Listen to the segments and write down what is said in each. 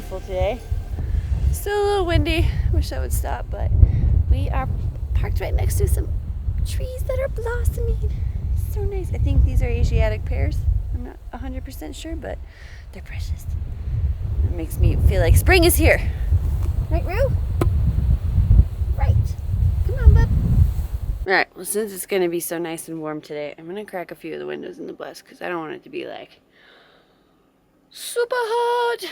beautiful today. Still a little windy. Wish I would stop, but we are parked right next to some trees that are blossoming. So nice. I think these are Asiatic pears. I'm not 100% sure, but they're precious. It makes me feel like spring is here. Right, Rue? Right. Come on, bub. Alright, well, since it's going to be so nice and warm today, I'm going to crack a few of the windows in the bus because I don't want it to be like super hot.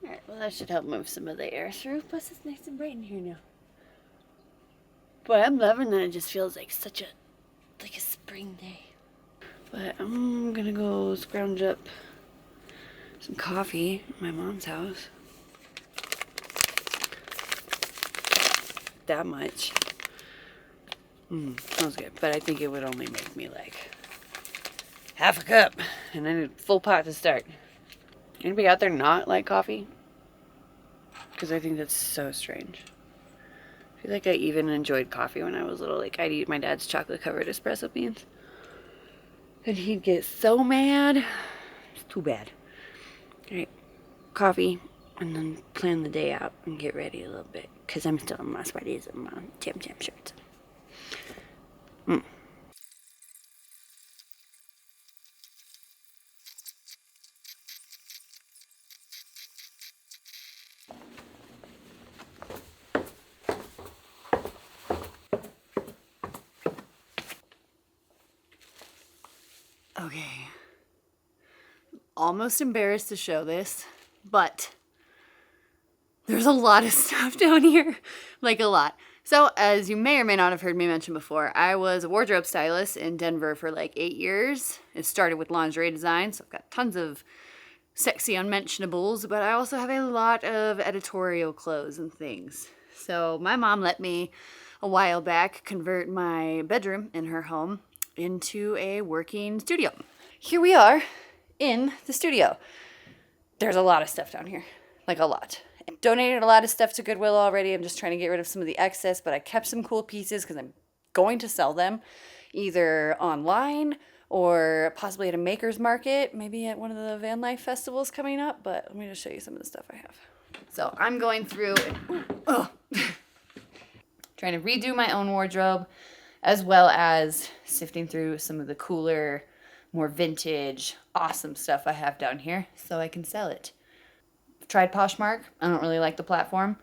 Alright, well, that should help move some of the air through. Plus, it's nice and bright in here now. But I'm loving that it just feels like such a, like a spring day. But I'm gonna go scrounge up some coffee at my mom's house. That much. Smells good. But I think it would only make me like half a cup. And I need a full pot to start. Anybody out there not like coffee? Because I think that's so strange. I feel like I even enjoyed coffee when I was little. Like, I'd eat my dad's chocolate-covered espresso beans. And he'd get so mad. It's too bad. Alright, coffee. And then plan the day out and get ready a little bit. Because I'm still in my sweaties and my Jam Jam shirts. Okay. Almost embarrassed to show this, but there's a lot of stuff down here. Like, a lot. So, as you may or may not have heard me mention before, I was a wardrobe stylist in Denver for like 8 years. It started with lingerie design, so I've got tons of sexy unmentionables, but I also have a lot of editorial clothes and things. So, my mom let me, a while back, convert my bedroom in her home into a working studio. Here we are in the studio. There's a lot of stuff down here, like a lot. I donated a lot of stuff to Goodwill already. I'm just trying to get rid of some of the excess, but I kept some cool pieces because I'm going to sell them either online or possibly at a maker's market, maybe at one of the van life festivals coming up, but let me just show you some of the stuff I have. So I'm going through and, trying to redo my own wardrobe, as well as sifting through some of the cooler, more vintage, awesome stuff I have down here so I can sell it. I've tried Poshmark. I don't really like the platform.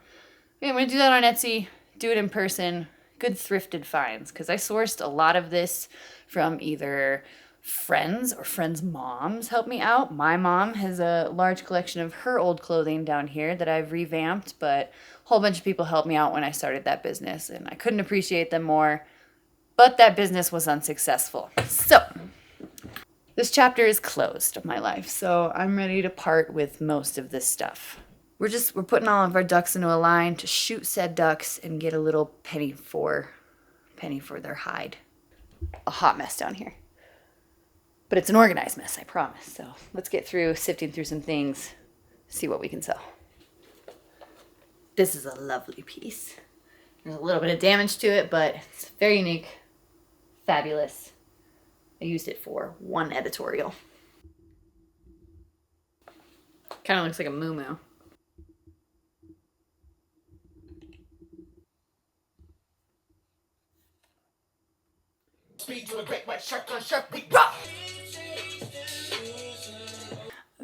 Yeah, I'm going to do that on Etsy, do it in person, good thrifted finds, because I sourced a lot of this from either friends or friends' moms help me out. My mom has a large collection of her old clothing down here that I've revamped, but a whole bunch of people helped me out when I started that business, and I couldn't appreciate them more. But that business was unsuccessful. So, this chapter is closed of my life, so I'm ready to part with most of this stuff. We're putting all of our ducks into a line to shoot said ducks and get a little penny for their hide. A hot mess down here. But it's an organized mess, I promise. So, let's get through sifting through some things, see what we can sell. This is a lovely piece. There's a little bit of damage to it, but it's very unique. Fabulous. I used it for one editorial. Kind of looks like a moo-moo.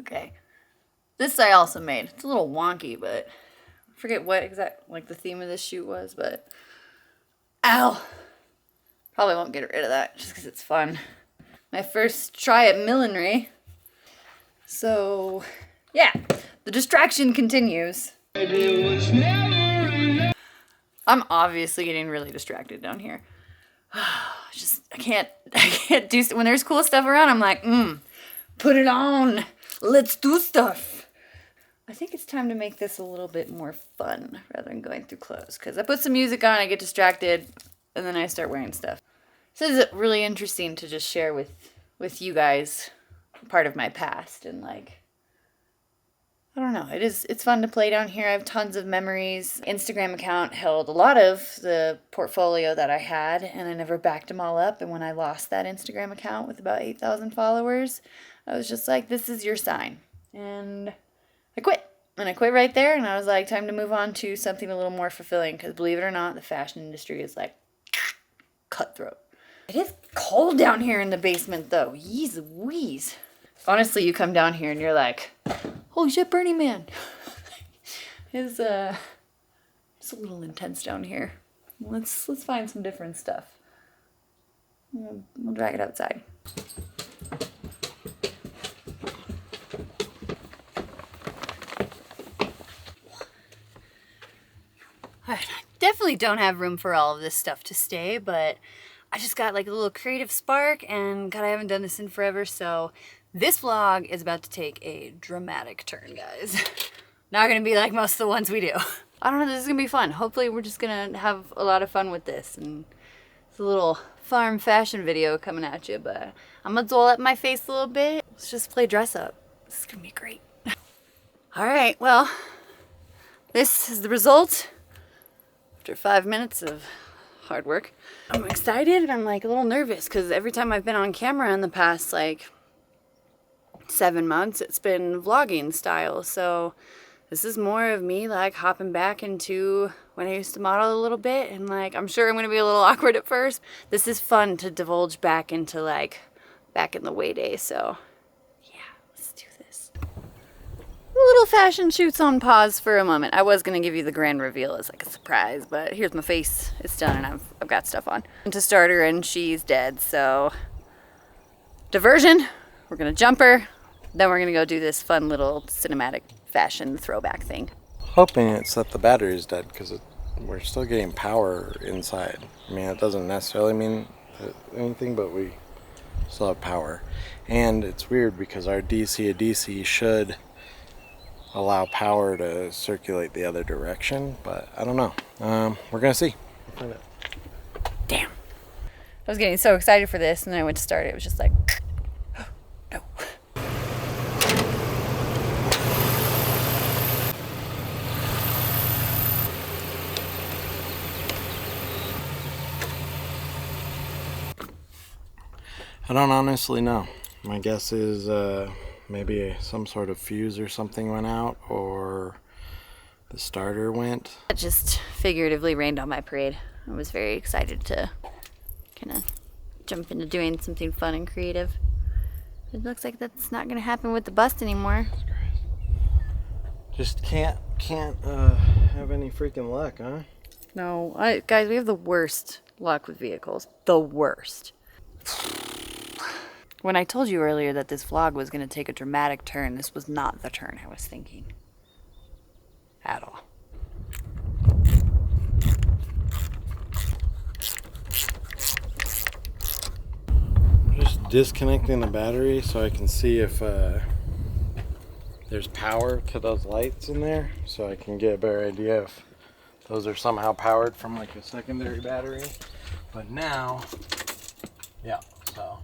Okay. This I also made. It's a little wonky, but I forget what like the theme of this shoot was, but ow! Probably won't get rid of that just because it's fun. My first try at millinery. So, yeah, the distraction continues. I'm obviously getting really distracted down here. I can't do, when there's cool stuff around, I'm like, put it on. Let's do stuff. I think it's time to make this a little bit more fun rather than going through clothes. Because I put some music on, I get distracted, and then I start wearing stuff. So this is really interesting to just share with you guys part of my past and like, I don't know. It's fun to play down here. I have tons of memories. Instagram account held a lot of the portfolio that I had, and I never backed them all up. And when I lost that Instagram account with about 8,000 followers, I was just like, this is your sign. And I quit. And I quit right there, and I was like, time to move on to something a little more fulfilling, because believe it or not, the fashion industry is like cutthroat. It is cold down here in the basement though. Yeez Louise. Honestly, you come down here and you're like, holy shit, Burning Man. It's a little intense down here. Let's find some different stuff. We'll drag it outside. I definitely don't have room for all of this stuff to stay, but I just got like a little creative spark, and God, I haven't done this in forever, so this vlog is about to take a dramatic turn, guys. Not gonna be like most of the ones we do. I don't know, this is gonna be fun. Hopefully we're just gonna have a lot of fun with this, and it's a little farm fashion video coming at you, but I'm gonna doll up my face a little bit. Let's just play dress up. This is gonna be great. All right, well, this is the result after 5 minutes of hard work. I'm excited, and I'm like a little nervous because every time I've been on camera in the past like 7 months, it's been vlogging style. So this is more of me like hopping back into when I used to model a little bit, and like I'm sure I'm gonna be a little awkward at first. This is fun to divulge back into like back in the way days. So yeah, let's do this. Little fashion shoots on pause for a moment. I was gonna give you the grand reveal as like a surprise, but here's my face. It's done, and I've got stuff on. And to start her, and she's dead. So diversion. We're gonna jump her. Then we're gonna go do this fun little cinematic fashion throwback thing. Hoping it's that the battery's dead, because we're still getting power inside. I mean, it doesn't necessarily mean anything, but we still have power. And it's weird because our DC to DC should allow power to circulate the other direction, but I don't know. We're gonna see. We'll find out. Damn. I was getting so excited for this, and then I went to start it. It was just like, no. I don't honestly know. My guess is maybe some sort of fuse or something went out, or the starter went. It just figuratively rained on my parade. I was very excited to kind of jump into doing something fun and creative. It looks like that's not going to happen with the bust anymore. Just can't have any freaking luck, huh? No, guys, we have the worst luck with vehicles. The worst. When I told you earlier that this vlog was going to take a dramatic turn, this was not the turn I was thinking. At all. Just disconnecting the battery so I can see if there's power to those lights in there, so I can get a better idea if those are somehow powered from like a secondary battery. But now, yeah, so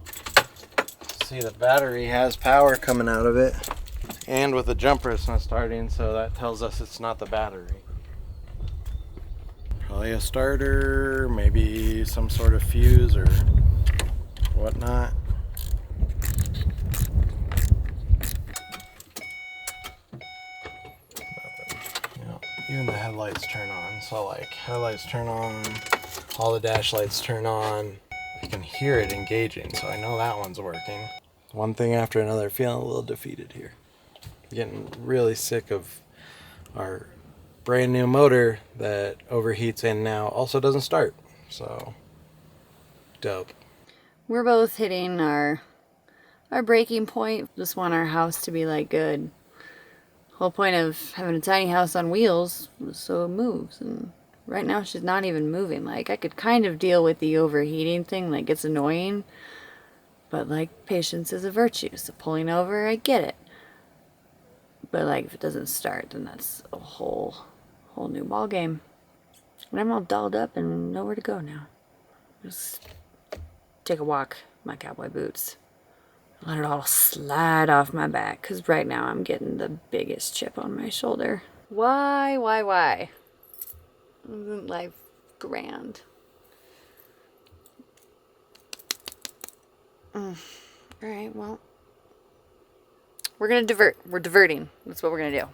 see the battery has power coming out of it, and with the jumper it's not starting, so that tells us it's not the battery. Probably a starter, maybe some sort of fuse or whatnot. Even the headlights turn on, so like headlights turn on, all the dash lights turn on. I can hear it engaging, so I know that one's working. One thing after another, feeling a little defeated here. Getting really sick of our brand new motor that overheats and now also doesn't start, so dope. We're both hitting our breaking point. Just want our house to be like good. Whole point of having a tiny house on wheels was so it moves, and right now she's not even moving. Like, I could kind of deal with the overheating thing, like it's annoying, but like patience is a virtue, so pulling over, I get it. But like if it doesn't start, then that's a whole new ball game. And I'm all dolled up and nowhere to go now. Just take a walk in my cowboy boots. let it all slide off my back, because right now I'm getting the biggest chip on my shoulder. Why? Isn't life grand? Alright, well, we're gonna divert. We're diverting. That's what we're gonna do.